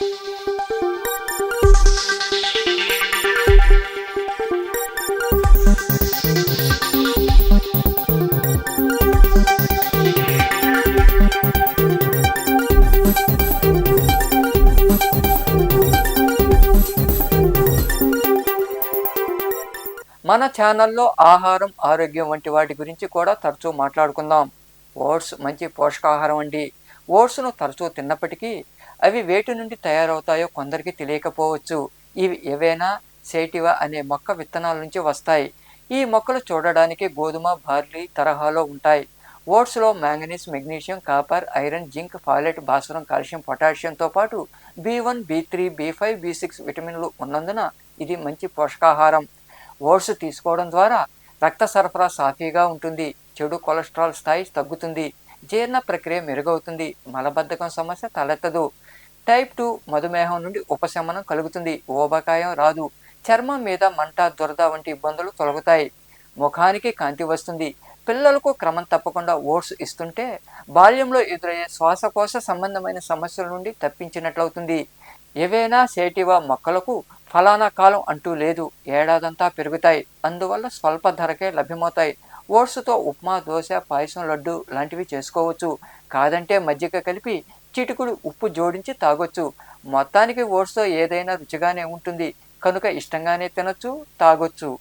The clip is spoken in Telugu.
మన ఛానల్లో ఆహారం, ఆరోగ్యం వంటి వాటి గురించి కూడా తరచూ మాట్లాడుకుందాం. ఓట్స్ మంచి పోషకాహారం అండి. ఓట్స్ను తరచూ తిన్నప్పటికీ అవి వేటి నుండి తయారవుతాయో కొందరికి తెలియకపోవచ్చు. ఇవి ఏవైనా సేటివా అనే మొక్క విత్తనాల నుంచి వస్తాయి. ఈ మొక్కలు చూడడానికి గోధుమ, బార్లీ తరహాలో ఉంటాయి. ఓట్స్లో manganese, magnesium, copper, iron, zinc, folate, భాస్వరం, కాల్షియం, పొటాషియంతో పాటు B1, B3, B5, B6 విటమిన్లు ఉన్నందున ఇది మంచి పోషకాహారం. ఓట్స్ తీసుకోవడం ద్వారా రక్త సరఫరా సాఫీగా ఉంటుంది, చెడు కొలెస్ట్రాల్ స్థాయి తగ్గుతుంది, జీర్ణ ప్రక్రియ మెరుగవుతుంది, మలబద్ధకం సమస్య తలెత్తదు, టైప్ 2 మధుమేహం నుండి ఉపశమనం కలుగుతుంది, ఊబకాయం రాదు, చర్మం మీద మంట, దురద వంటి ఇబ్బందులు తొలగుతాయి, ముఖానికి కాంతి వస్తుంది. పిల్లలకు క్రమం తప్పకుండా ఓట్స్ ఇస్తుంటే బాల్యంలో ఎదురయ్యే శ్వాసకోశ సంబంధమైన సమస్యల నుండి తప్పించినట్లవుతుంది. ఏవైనా సేటివా మొక్కలకు ఫలానా కాలం అంటూ లేదు, ఏడాదంతా పెరుగుతాయి, అందువల్ల స్వల్ప ధరకే లభ్యమవుతాయి. ఓట్స్తో ఉప్మా, దోశ, పాయసం, లడ్డు లాంటివి చేసుకోవచ్చు. కాదంటే మజ్జిగ కలిపి చిటికుడు ఉప్పు జోడించి తాగొచ్చు. మొత్తానికి ఓట్స్తో ఏదైనా రుచిగానే ఉంటుంది కనుక ఇష్టంగానే తినొచ్చు, తాగొచ్చు.